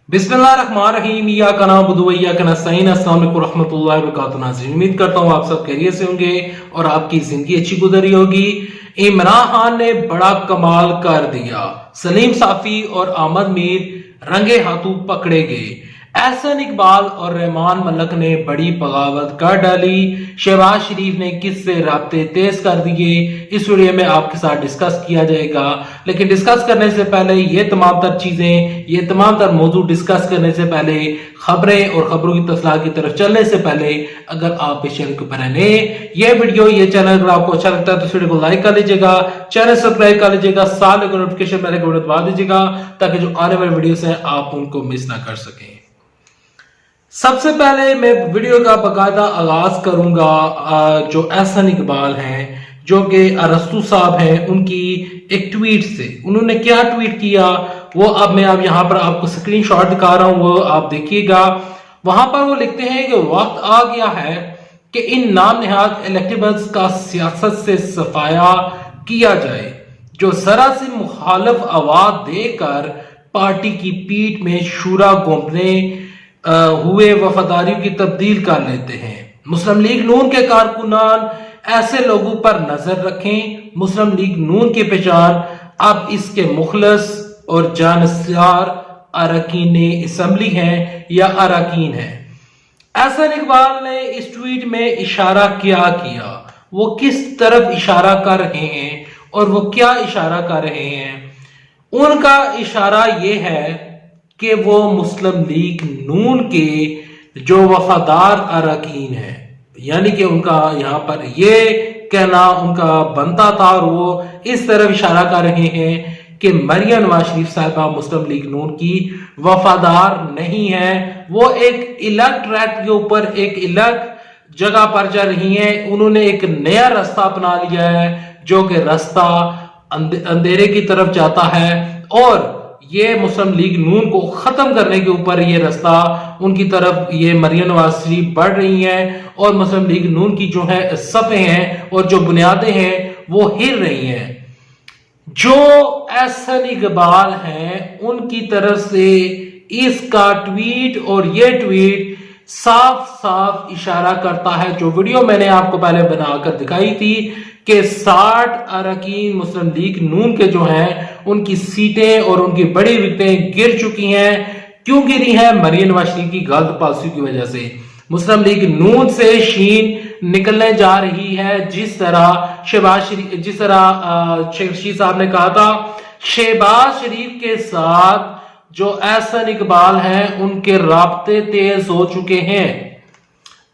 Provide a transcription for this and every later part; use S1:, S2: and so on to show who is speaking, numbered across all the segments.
S1: बिस्मिल्लाहिर्रहमानिर्रहीम या कना बुदुवैया कना सईन अस्सलाम वालेकुम रहमतुल्लाहि व बरकातुहू। नाज़रीन, उम्मीद करता हूँ आप सब खैरियत से होंगे और आपकी जिंदगी अच्छी गुजरी होगी। इमरान खान ने बड़ा कमाल कर दिया। सलीम साफी और अहमद मीर रंगे हाथों पकड़े गए। एहसन इकबाल और रहमान मलक ने बड़ी बगावत कर डाली। शहबाज शरीफ ने किससे राब्ते तेज कर दिए, इस वीडियो में आपके साथ डिस्कस किया जाएगा। लेकिन डिस्कस करने से पहले ये तमाम तर चीजें, ये तमाम तर मौजूद डिस्कस करने से पहले, खबरें और खबरों की तफसीलात की तरफ चलने से पहले, अगर आप इस चैनल के ऊपर नए, ये वीडियो ये चैनल अगर आपको अच्छा लगता है तो इस वीडियो को लाइक कर लीजिएगा, चैनल सब्सक्राइब कर लीजिएगा, साथ में नोटिफिकेशन बेल को दबा दीजिएगा ताकि जो आने वाले वीडियोस हैं आप उनको मिस ना कर सकें। सबसे पहले मैं वीडियो का बाकायदा आगाज करूंगा जो एहसन इकबाल हैं, जो कि अरस्तु साहब हैं, उनकी एक ट्वीट से। उन्होंने क्या ट्वीट किया वो अब मैं यहाँ पर आपको स्क्रीनशॉट दिखा रहा हूं, वो आप देखिएगा। वहां पर वो लिखते हैं कि वक्त आ गया है कि इन नाम निहाद इलेक्टेबल्स का सियासत से सफाया किया जाए, जो जरा सी मुखालिफ आवाज देकर पार्टी की पीठ में शूरा घोंपने हुए वफादारियों की तब्दील कर लेते हैं। मुस्लिम लीग नून के कारकुनान ऐसे लोगों पर नजर रखें। मुस्लिम लीग नून की पहचान अब इसके मुखलस और जानसार अरकान असम्बली हैं या अरकान हैं। एहसन इकबाल ने इस ट्वीट में इशारा क्या किया, वो किस तरफ इशारा कर रहे हैं और वो क्या इशारा कर रहे हैं? उनका इशारा ये है कि वो मुस्लिम लीग नून के जो वफादार अरकान हैं, यानी कि उनका यहाँ पर ये कहना उनका बनता था और वो इस तरफ इशारा कर रहे हैं कि मरियम नवाज शरीफ साहिबा मुस्लिम लीग नून की वफादार नहीं है। वो एक अलग ट्रैक के ऊपर एक अलग जगह पर जा रही हैं। उन्होंने एक नया रास्ता अपना लिया है जो कि रास्ता अंधेरे की तरफ जाता है और ये मुस्लिम लीग नून को खत्म करने के ऊपर ये रास्ता उनकी तरफ ये मरियम नवाज शरीफ बढ़ रही हैं और मुस्लिम लीग नून की जो है सफ़े हैं और जो बुनियादें हैं वो हिल रही हैं। जो एहसन इकबाल हैं उनकी तरफ से इसका ट्वीट और ये ट्वीट साफ साफ इशारा करता है, जो वीडियो मैंने आपको पहले बनाकर दिखाई थी कि 60 अरकान मुस्लिम लीग नून के जो हैं उनकी सीटें और उनकी बड़ी विकेटें गिर चुकी हैं। क्यों गिरी हैं? मरियम नवाज शरीफ की गलत पॉलिसी की वजह से। मुस्लिम लीग नून से शीन निकलने जा रही है। जिस तरह शेख रशीद साहब ने कहा था, शहबाज शरीफ के साथ जो एहसन इकबाल हैं उनके राब्ते तेज हो चुके हैं।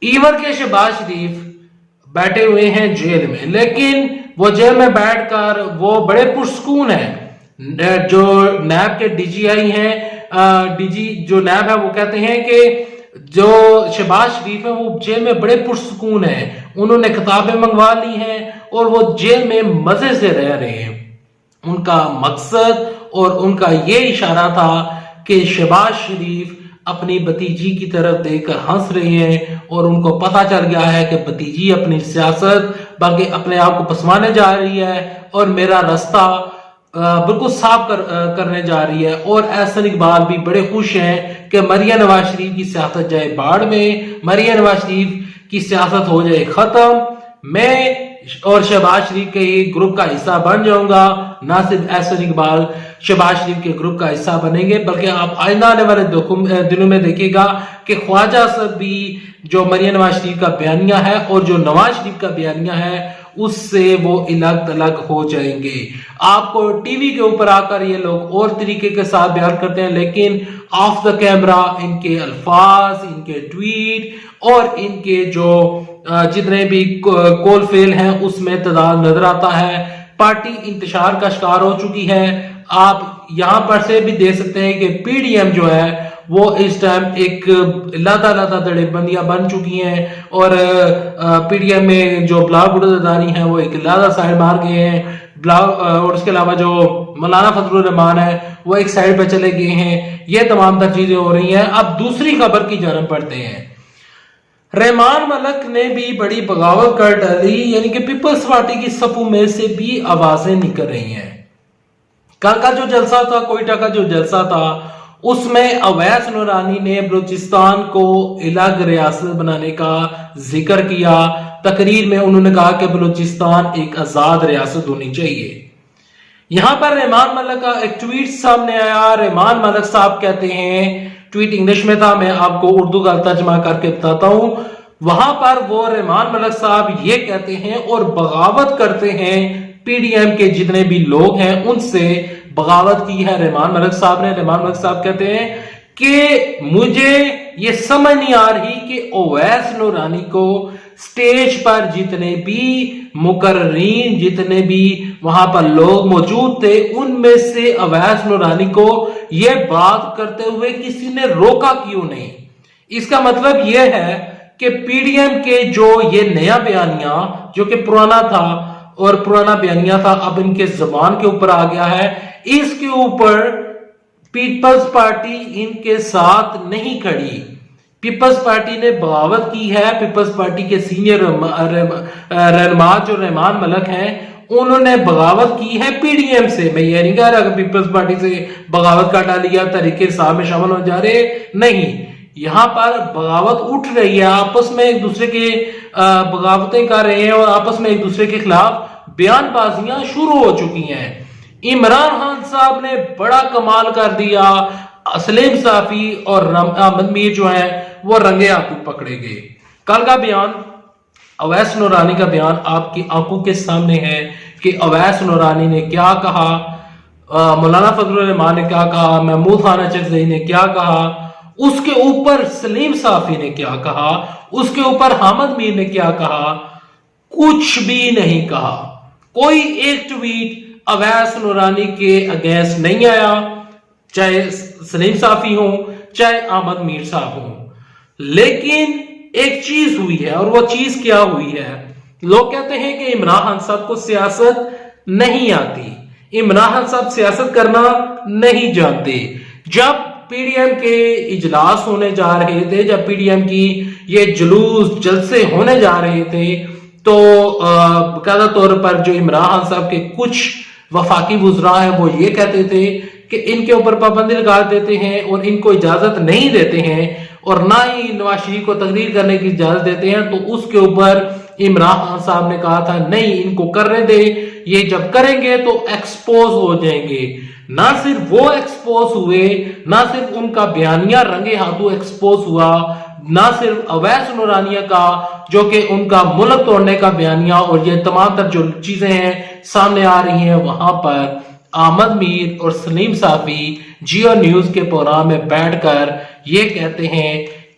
S1: इवन के शहबाज शरीफ बैठे हुए हैं जेल में, लेकिन वो जेल में बैठकर वो बड़े पुरस्कून हैं। जो नैब के डीजीआई हैं, डीजी जो नैब है, वो कहते हैं कि जो शहबाज शरीफ है वो जेल में बड़े पुरस्कून हैं। उन्होंने किताबें मंगवा ली हैं और वो जेल में मजे से रह रहे हैं। उनका मकसद और उनका ये इशारा था कि शहबाज शरीफ अपनी भतीजी की तरफ देखकर हंस रहे हैं और उनको पता चल गया है कि भतीजी अपनी सियासत बल्कि अपने आप को पसवाने जा रही है और मेरा रास्ता बिल्कुल साफ करने जा रही है। और एहसन इकबाल भी बड़े खुश हैं कि मरियम नवाज शरीफ की सियासत जाए बाढ़ में, मरियम नवाज शरीफ की सियासत हो जाए खत्म। मैं और शहबाज शरीफ के ग्रुप का हिस्सा बन जाऊंगा। ना सिर्फ एहसन इकबाल शहबाज शरीफ के ग्रुप का हिस्सा बनेंगे बल्कि आप आइंदा आने वाले दिनों में देखिएगा कि ख्वाजा साहब भी जो मरियम नवाज शरीफ का बयानिया है और जो नवाज शरीफ का बयानिया है उससे वो अलग अलग हो जाएंगे। आपको टीवी के ऊपर आकर ये लोग और तरीके के साथ बयान करते हैं, लेकिन ऑफ द कैमरा इनके अल्फाज, इनके ट्वीट और इनके जो जितने भी कॉल फेल हैं उसमें तदाद नजर आता है। पार्टी इंतशार का शिकार हो चुकी है। आप यहां पर से भी देख सकते हैं कि पीडीएम जो है वो इस टाइम एक लादा धड़ेबंदियां बन चुकी हैं और पीडीएम में जो ब्लॉक बुड़दारी हैं वो एक लादा साइड मार गए हैं। ब्लॉक और उसके अलावा जो मौलाना फजलुर रहमान है वो एक साइड पे चले गए हैं। ये तमाम तर चीजें हो रही हैं। अब दूसरी खबर की जानब पढ़ते हैं। रहमान मलक ने भी बड़ी बगावत कर डाली, यानी कि पीपल्स पार्टी की सफों में से भी आवाजें निकल रही हैं। कल का जो जलसा था, कोयटा का जो जलसा था, उसमें अवैस नूरानी ने बलूचिस्तान को अलग रियासत बनाने का जिक्र किया। तकरीर में उन्होंने कहा कि बलूचिस्तान एक आजाद रियासत होनी चाहिए। यहां पर रहमान मलिक का एक ट्वीट सामने आया। रहमान मलिक साहब कहते हैं, ट्वीट इंग्लिश में था, मैं आपको उर्दू का तर्जमा करके बताता हूं। वहां पर वो रहमान मलिक साहब ये कहते हैं और बगावत करते हैं, पीडीएम के जितने भी लोग हैं उनसे बगावत की है रहमान मलिक साहब ने। रहमान मलिक साहब कहते हैं कि मुझे ये समझ नहीं आ रही कि ओवैस नूरानी को स्टेज पर जितने भी मुकर्रीन, जितने भी वहां पर लोग मौजूद थे, उनमें से अवैस नूरानी को यह बात करते हुए किसी ने रोका क्यों नहीं। इसका मतलब यह है कि पीडीएम के जो ये नया बयानिया जो कि पुराना था और पुराना बयानिया था अब इनके जबान के ऊपर आ गया है, इसके ऊपर पीपल्स पार्टी इनके साथ नहीं खड़ी। पीपल्स पार्टी ने बगावत की है। पीपल्स पार्टी के सीनियर रहनुमा जो रहमान मलिक हैं उन्होंने बगावत की है पीडीएम से। मैं ये नहीं कह रहा कि पीपल्स पार्टी से बगावत का डाल लिया, तरीके साहब में शामिल हो जा रहे, नहीं, यहां पर बगावत उठ रही है। आपस में एक दूसरे के बगावतें कर रहे हैं और आपस में एक दूसरे के खिलाफ बयानबाजियां शुरू हो चुकी हैं। इमरान खान साहब ने बड़ा कमाल कर दिया। सलीम साफी और अहमद मीर जो है वो रंगे हाथों पकड़े गए। कल का बयान, अवैस नूरानी का बयान आपकी आंखों के सामने है कि अवैस नूरानी ने क्या कहा, मौलाना फजलुर रहमान ने क्या कहा, महमूद खान अचकज़ई ने क्या कहा, उसके ऊपर सलीम साफी ने क्या कहा, उसके ऊपर अहमद मीर ने क्या कहा, कुछ भी नहीं कहा। कोई एक ट्वीट अवैस नूरानी के अगेंस्ट नहीं आया, चाहे सलीम साफी हो चाहे अहमद मीर साहब हो। लेकिन एक चीज हुई है और वो चीज क्या हुई है, लोग कहते हैं कि इमरान खान साहब को सियासत नहीं आती, इमरान खान साहब सियासत करना नहीं जानते। जब पीडीएम के इजलास होने जा रहे थे, जब पीडीएम की ये जुलूस जलसे होने जा रहे थे, तो बकायदा तौर पर जो इमरान खान साहब के कुछ वफाकी वुज़रा है वो ये कहते थे कि इनके ऊपर पाबंदी लगा देते हैं और इनको इजाजत नहीं देते हैं और ना ही नवाज शरीफ को तकरीर करने की इजाजत देते हैं। तो उसके ऊपर इमरान खान साहब ने कहा था नहीं, इनको करने दे, ये जब करेंगे तो एक्सपोज हो जाएंगे। ना सिर्फ वो एक्सपोज हुए, ना सिर्फ उनका बयानिया रंगे हाथों एक्सपोज हुआ, ना सिर्फ अवैस नूरानिया का जो कि उनका मुल्क तोड़ने का बयानिया और ये तमाम तर जो चीजें हैं सामने आ रही हैं, वहां पर अहमद मीर और सलीम साफी जियो न्यूज के प्रोग्राम में बैठकर ये कहते हैं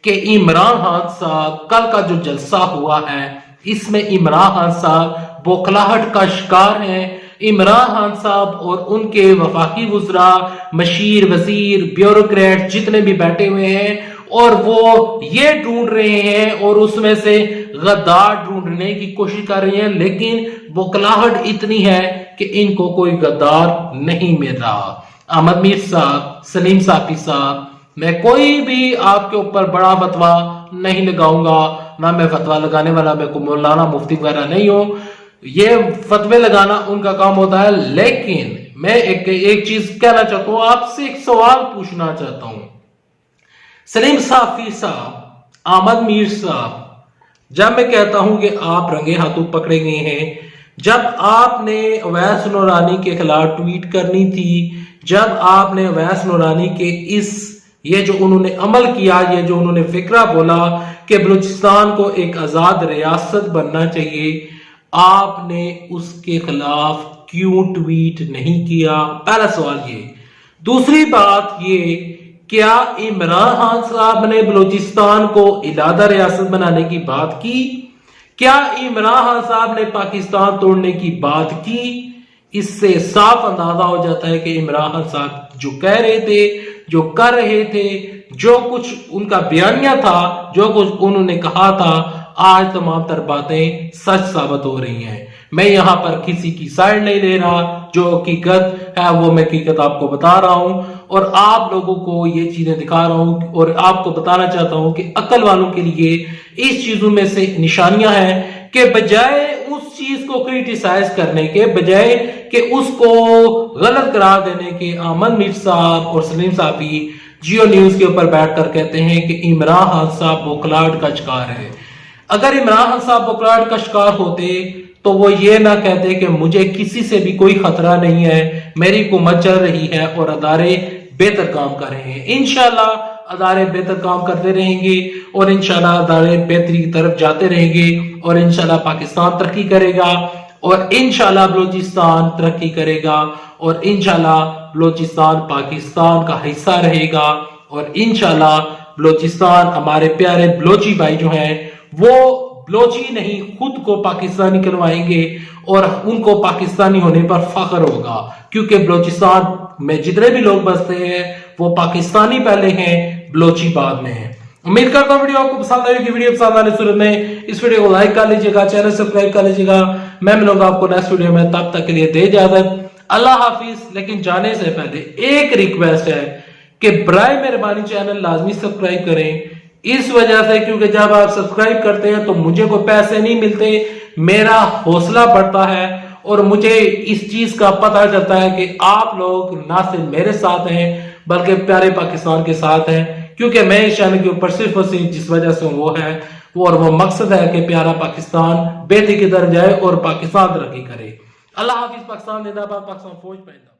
S1: कि इमरान खान साहब कल का जो जलसा हुआ है इसमें इमरान खान साहब बौखलाहट का शिकार हैं। इमरान खान साहब और उनके वफाकी वुज़रा, मशीर, वजीर, ब्यूरोक्रेट जितने भी बैठे हुए हैं और वो ये ढूंढ रहे हैं और उसमें से गद्दार ढूंढने की कोशिश कर रहे हैं, लेकिन बौखलाहट इतनी है कि इनको कोई गद्दार नहीं मिल रहा। अहमद मीर साहब, सलीम साफी साहब, मैं कोई भी आपके ऊपर बड़ा फतवा नहीं लगाऊंगा, ना मैं फतवा लगाने वाला, मैं को मौलाना मुफ्ती वगैरह नहीं हूं, ये फतवे लगाना उनका काम होता है। लेकिन मैं एक चीज कहना चाहता हूं, आपसे एक सवाल पूछना चाहता हूं। सलीम साफी साहब, अहमद मीर साहब, जब मैं कहता हूं कि आप रंगे हाथों पकड़े गए हैं, जब आपने अवैस नूरानी के खिलाफ ट्वीट करनी थी, जब आपने अवैस नूरानी के ये जो उन्होंने अमल किया, ये जो उन्होंने फिक्रा बोला कि बलूचिस्तान को एक आजाद रियासत बनना चाहिए, आपने उसके खिलाफ क्यों ट्वीट नहीं किया? पहला सवाल ये। दूसरी बात ये, क्या इमरान खान साहब ने बलूचिस्तान को इलादा रियासत बनाने की बात की? क्या इमरान खान साहब ने पाकिस्तान तोड़ने की बात की? इससे साफ अंदाजा हो जाता है कि इमरान खान साहब जो कह रहे थे, जो कर रहे थे, जो कुछ उनका बयानिया था, जो कुछ उन्होंने कहा था, आज तमाम तर बातें सच साबित हो रही हैं। मैं यहां पर किसी की साइड नहीं ले रहा, जो हकीकत है वो मैं हकीकत आपको बता रहा हूं और आप लोगों को ये चीजें दिखा रहा हूं और आपको बताना चाहता हूं कि अक्ल वालों के लिए इस चीजों में से निशानियां हैं कि बजाय उस चीज को क्रिटिसाइज करने के, बजाय कि उसको गलत करार देने के, अहमद मीर साहब और सलीम साफी जियो न्यूज के ऊपर बैठकर कहते हैं कि इमरान खान साहब बुखलाहट का शिकार है। अगर इमरान खान साहब बुखलाहट का शिकार होते तो वो ये ना कहते कि मुझे किसी से भी कोई खतरा नहीं है, मेरी हुकूमत चल रही है और अदारे बेहतर काम कर रहे हैं। इंशाल्लाह अदारे बेहतर काम करते रहेंगे और इंशाल्लाह अदारे बेहतरी की तरफ जाते रहेंगे और इंशाल्लाह पाकिस्तान तरक्की करेगा और इंशाल्लाह बलूचिस्तान तरक्की करेगा और इंशाल्लाह बलूचिस्तान पाकिस्तान का हिस्सा रहेगा और इंशाल्लाह बलूचिस्तान, हमारे प्यारे बलोची भाई जो हैं वो बलोची नहीं खुद को पाकिस्तानी करवाएंगे और उनको पाकिस्तानी होने पर फख्र होगा, क्योंकि बलूचिस्तान में जितने भी लोग बसते हैं वो पाकिस्तानी पहले हैं, बलोची बाद में है। उम्मीद करता हूँ वीडियो आपको पसंद आएगी। वीडियो पसंद आने सूरत में इस वीडियो को लाइक कर लीजिएगा, चैनल सब्सक्राइब कर लीजिएगा। मैं मिलूंगा आपको नेक्स्ट वीडियो में, तब तक के लिए दे इजाजत, अल्लाह हाफिज। लेकिन जाने से पहले एक रिक्वेस्ट है कि बराए मेहरबानी चैनल लाजमी सब्सक्राइब करें, इस वजह से क्योंकि जब आप सब्सक्राइब करते हैं तो मुझे कोई पैसे नहीं मिलते, मेरा हौसला बढ़ता है और मुझे इस चीज का पता चलता है कि आप लोग ना सिर्फ मेरे साथ हैं बल्कि प्यारे पाकिस्तान के साथ हैं, क्योंकि मैं इस चैनल के ऊपर सिर्फ और सिर्फ जिस वजह से वो है और वो मकसद है कि प्यारा पाकिस्तान बेहतरी की तरफ जाए और पाकिस्तान तरक्की करे। अल्लाह हाफिज। पाकिस्तान जिंदाबाद, पाकिस्तान फौज पैदा।